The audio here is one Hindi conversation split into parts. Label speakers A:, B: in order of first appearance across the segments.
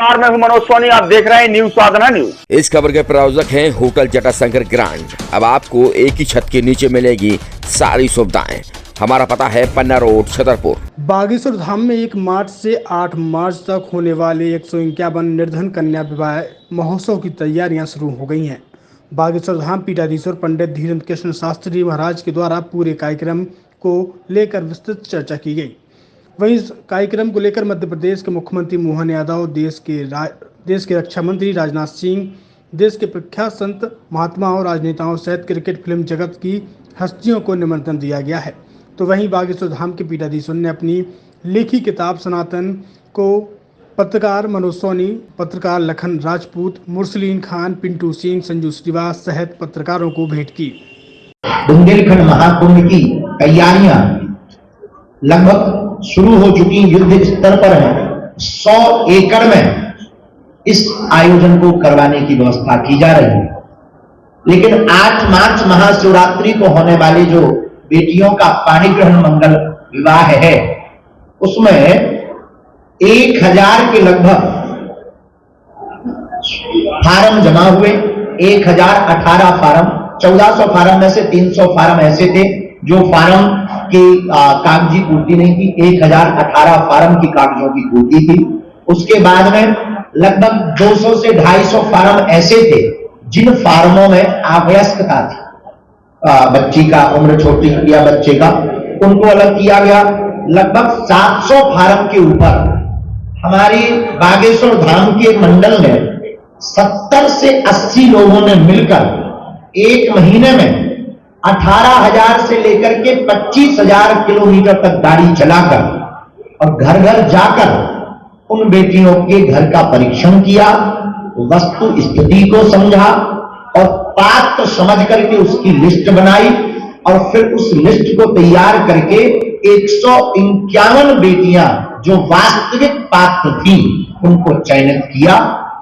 A: नमस्कार, मैं हूं मनोज सोनी। आप देख रहे हैं न्यूज साधना न्यूज।
B: इस खबर के प्रायोजक हैं होटल जटाशंकर ग्रांड। अब आपको एक ही छत के नीचे मिलेगी सारी सुविधाएं। हमारा पता है पन्ना रोड, छतरपुर।
C: बागेश्वर धाम में 1 मार्च से 8 मार्च तक होने वाले 151 निर्धन कन्या विवाह महोत्सव की तैयारियां शुरू हो गई हैं। बागेश्वर धाम पीठाधीश्वर पंडित धीरेन्द्र कृष्ण शास्त्री महाराज के द्वारा पूरे कार्यक्रम को लेकर विस्तृत चर्चा की गई। वहीं इस कार्यक्रम को लेकर मध्य प्रदेश के मुख्यमंत्री मोहन यादव, देश के रक्षा मंत्री राजनाथ सिंह, देश के प्रख्यात संत महात्माओं, राजनेताओं सहित क्रिकेट फिल्म जगत की हस्तियों को निमंत्रण दिया गया है। तो वहीं बागेश्वर धाम के पीठाधीश्वर ने अपनी लिखी किताब सनातन को पत्रकार मनोज सोनी, पत्रकार लखन राजपूत, मुरसलीन खान, पिंटू सिंह, संजू श्रीवास सहित पत्रकारों को भेंट की।
D: बुंदेलखंड महाकुंभ की तैयारियां लगभग शुरू हो चुकी, युद्ध स्तर पर है। 100 एकड़ में इस आयोजन को करवाने की व्यवस्था की जा रही है। लेकिन 8 मार्च महाशिवरात्रि को होने वाली जो बेटियों का पाणी ग्रहण मंगल विवाह है, उसमें 1000 के लगभग फार्म जमा हुए। 1018 फार्म, 1400 फार्म में से 300 फार्म ऐसे थे जो फार्म की कागजी पूर्ति नहीं थी। 1018 फार्म की कागजों की पूर्ति थी। उसके बाद में लगभग 200 से 250 फार्म ऐसे थे जिन फार्मों में अवयस्कता थी, बच्ची का उम्र छोटी या बच्चे का, उनको अलग किया गया। लगभग 700 फार्म के ऊपर हमारी बागेश्वर धाम के मंडल में 70 से 80 लोगों ने मिलकर एक महीने में 18,000 से लेकर के 25,000 किलोमीटर तक गाड़ी चलाकर और घर घर जाकर उन बेटियों के घर का परीक्षण किया, वस्तु स्थिति को समझा और पात्र समझ करके उसकी लिस्ट बनाई और फिर उस लिस्ट को तैयार करके 151 बेटियां जो वास्तविक पात्र थी उनको चयनित किया।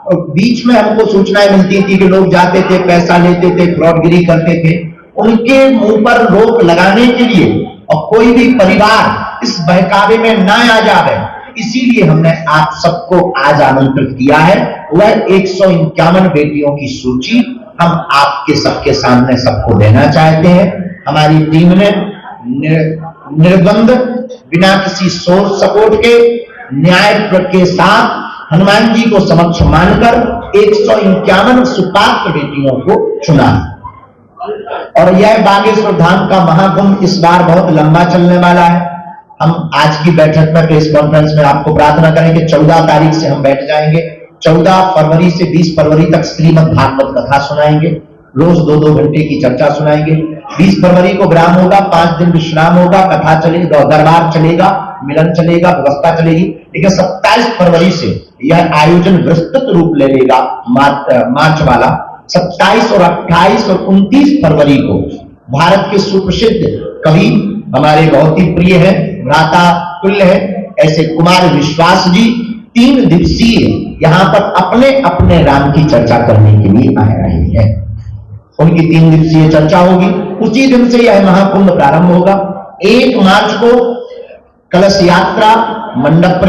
D: और बीच में हमको सूचनाएं मिलती थी कि लोग जाते थे, पैसा लेते थे, फ्रॉडगिरी करते थे। उनके मुंह पर रोक लगाने के लिए और कोई भी परिवार इस बहकावे में ना आ जाए, इसीलिए हमने आप सबको आज आमंत्रित किया है। वह 151 बेटियों की सूची हम आपके सबके सामने सबको देना चाहते हैं। हमारी टीम ने निर्बंध, बिना किसी सोर्स सपोर्ट के, न्याय के साथ हनुमान जी को समक्ष मानकर 151 सुपात्र बेटियों को चुना। और यह बागेश्वर धाम का महाकुंभ इस बार बहुत लंबा चलने वाला है। हम आज की बैठक में, प्रेस कॉन्फ्रेंस में आपको प्रार्थना करें कि 14 तारीख से हम बैठ जाएंगे। 14 फरवरी से 20 फरवरी तक श्रीमद् भागवत कथा सुनाएंगे, रोज 2-2 घंटे की चर्चा सुनाएंगे। 20 फरवरी को विराम होगा, 5 दिन विश्राम होगा, कथा चलेगी, दरबार चलेगा, मिलन चलेगा, व्यवस्था चलेगी। लेकिन 27 फरवरी से यह आयोजन विस्तृत रूप ले लेगा। मार्च वाला 27 और 28 और 29 फरवरी को भारत के सुप्रसिद्ध कवि, हमारे बहुत ही प्रिय है, भ्राता तुल्य है, ऐसे कुमार विश्वास जी 3 दिवसीय यहां पर अपने अपने राम की चर्चा करने के लिए आए रहे हैं। उनकी 3 दिवसीय चर्चा होगी। उसी दिन से यह महाकुंभ प्रारंभ होगा। 1 मार्च को कलश यात्रा, मंडप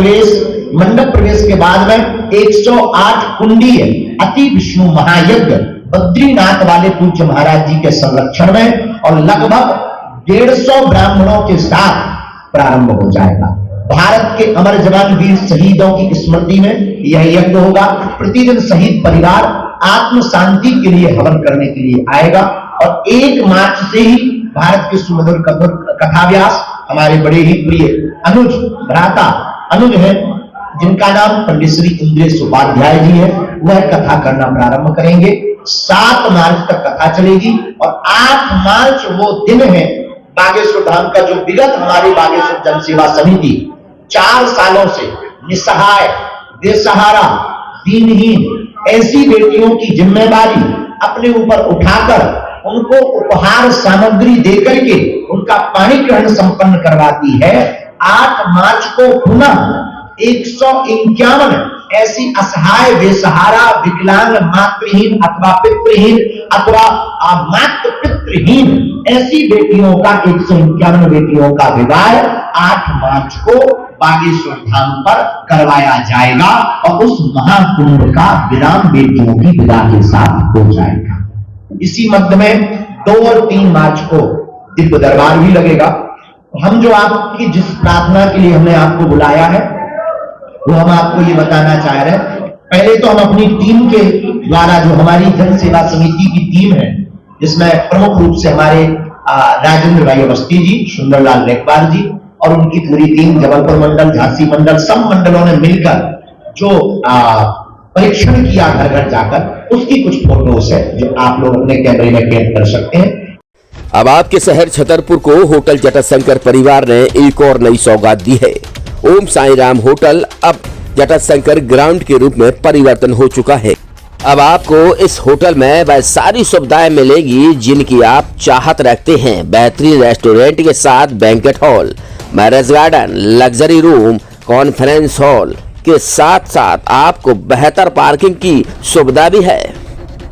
D: प्रवेश के बाद में 108 कुंडीय अति विष्णु महायज्ञ बद्रीनाथ वाले पूज्य महाराज जी के संरक्षण में और लगभग 150 ब्राह्मणों के साथ प्रारंभ हो जाएगा। भारत के अमर जवान वीर शहीदों की स्मृति में यह यज्ञ होगा। प्रतिदिन शहीद परिवार आत्म शांति के लिए हवन करने के लिए आएगा। और 1 मार्च से ही भारत के सुमधुर कथाव्यास हमारे बड़े ही प्रिय अनुज, भ्राता अनुज है, जिनका नाम पंडित श्री इंद्रेश उपाध्याय जी है, वह कथा करना प्रारंभ करेंगे। 7 मार्च तक कथा चलेगी और 8 मार्च वो दिन है बागेश्वर धाम का जो विगत हमारी बागेश्वर जन सेवा समिति 4 सालों से निसहाय, बेसहारा, दीनहीन ऐसी बेटियों की जिम्मेदारी अपने ऊपर उठाकर उनको उपहार सामग्री देकर के उनका पाणी ग्रहण संपन्न करवाती है। 8 मार्च को पुनः 151 ऐसी असहाय, बेसहारा, विकलांग, मातृहीन अथवा पितृहीन अथवा मातृ पितृहीन ऐसी बेटियों का 151 बेटियों का विवाह 8 मार्च को बागेश्वर धाम पर करवाया जाएगा और उस महाकुंभ का विराम बेटियों की विदा के साथ हो जाएगा। इसी मध्य में 2 और 3 मार्च को दिव्य दरबार भी लगेगा। हम जो आपकी जिस प्रार्थना के लिए हमने आपको बुलाया है वो हम आपको ये बताना चाह रहे हैं। पहले तो हम अपनी टीम के द्वारा, जो हमारी जन सेवा समिति की टीम है, जिसमें प्रमुख रूप से हमारे राजेंद्र भाई अवस्थी जी, सुंदरलाल लेखपाल जी और उनकी पूरी टीम, जबलपुर मंडल, झांसी मंडल, सब मंडलों ने मिलकर जो परीक्षण किया घर घर जाकर, उसकी कुछ फोटोज है जो आप लोग अपने कैमरे में कैद कर सकते हैं।
B: अब आपके शहर छतरपुर को होटल जटाशंकर परिवार ने एक और नई सौगात दी है। ओम साई राम होटल अब जटाशंकर ग्राउंड के रूप में परिवर्तन हो चुका है। अब आपको इस होटल में वह सारी सुविधाएं मिलेगी जिनकी आप चाहत रखते हैं। बेहतरीन रेस्टोरेंट के साथ banquet hall, marriage garden, luxury room, conference hall के साथ साथ आपको बेहतर पार्किंग की सुविधा भी है।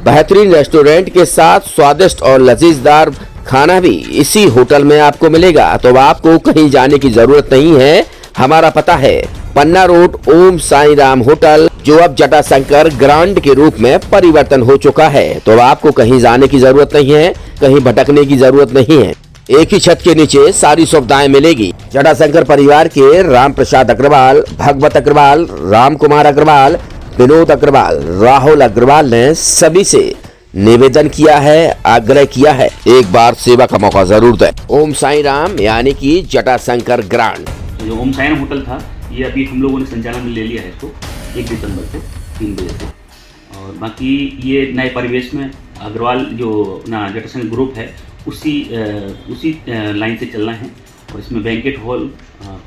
B: बेहतरीन रेस्टोरेंट के साथ स्वादिष्ट और लजीजदार खाना भी इसी होटल में आपको मिलेगा। तो अब आपको कहीं जाने की जरूरत नहीं है। हमारा पता है पन्ना रोड ओम साई राम होटल, जो अब जटाशंकर ग्रांड के रूप में परिवर्तन हो चुका है। तो अब आपको कहीं जाने की जरूरत नहीं है, कहीं भटकने की जरूरत नहीं है। एक ही छत के नीचे सारी सुविधाएं मिलेगी। जटाशंकर परिवार के राम प्रसाद अग्रवाल, भगवत अग्रवाल, राम कुमार अग्रवाल, विनोद अग्रवाल, राहुल अग्रवाल ने सभी से निवेदन किया है, आग्रह किया है, एक बार सेवा का मौका जरूर दें। ओम साई राम यानी कि जटाशंकर ग्रांड।
E: जो ओम साई राम होटल था, ये अभी हम लोगों ने संचालन में ले लिया है इसको 1 दिसंबर से 3 बजे से। और बाकी ये नए परिवेश में अग्रवाल जो अपना जटाशंकर ग्रुप है उसी लाइन से चलना है। और इसमें banquet hall,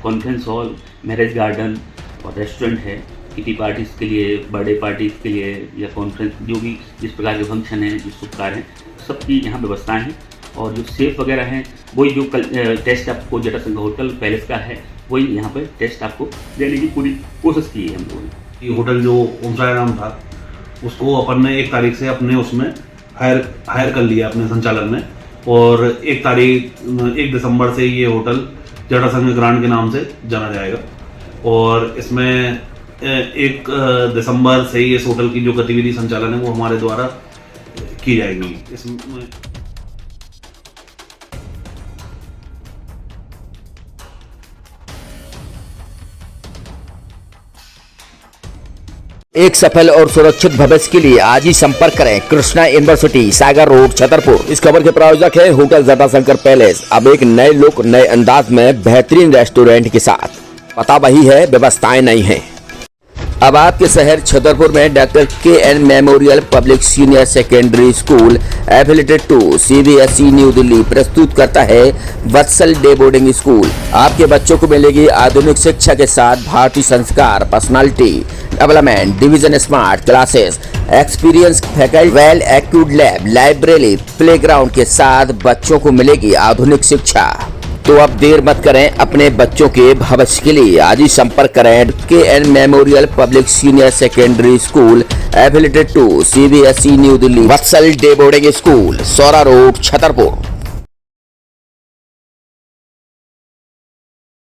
E: conference hall, marriage garden और रेस्टोरेंट है। किटी पार्टीज के लिए, बर्थडे पार्टीज के लिए या कॉन्फ्रेंस, जो भी जिस प्रकार के फंक्शन हैं, जो शुभ कार्य हैं, सबकी यहाँ व्यवस्थाएं हैं। और जो सेफ वगैरह हैं, वही जो टेस्ट आपको जटाशंकर होटल पैलेस का है, वही यहाँ पे टेस्ट आपको देने की पूरी कोशिश की है हम लोगों ने।
F: ये होटल जो ओम साई राम था, उसको अपन ने 1 तारीख से अपने उसमें हायर कर लिया अपने संचालन में। और 1 दिसंबर से ये होटल जटाशंकर ग्रांड के नाम से जाना जाएगा। और इसमें 1 दिसंबर से ही इस होटल की जो गतिविधि संचालन है वो हमारे द्वारा की जाएगी। इसमें
B: एक सफल और सुरक्षित भविष्य के लिए आज ही संपर्क करें कृष्णा यूनिवर्सिटी, सागर रोड, छतरपुर। इस खबर के प्रायोजक है होटल जटाशंकर पैलेस, अब एक नए लुक, नए अंदाज में बेहतरीन रेस्टोरेंट के साथ। पता वही है, व्यवस्थाएं नहीं है। अब आपके शहर छतरपुर में doctor K N. Memorial public senior secondary school affiliated to CBSE New Delhi प्रस्तुत करता है वत्सल डे बोर्डिंग स्कूल। आपके बच्चों को मिलेगी आधुनिक शिक्षा के साथ भारतीय संस्कार, personality development, division smart classes, experience faculty, well accrued lab, library, playground के साथ बच्चों को मिलेगी आधुनिक शिक्षा। तो अब देर मत करें, अपने बच्चों के भविष्य के लिए आज ही संपर्क करें K N. Memorial public senior secondary school affiliated to CBSE New Delhi, Vatsal day boarding school, Saura road, Chhatarpur.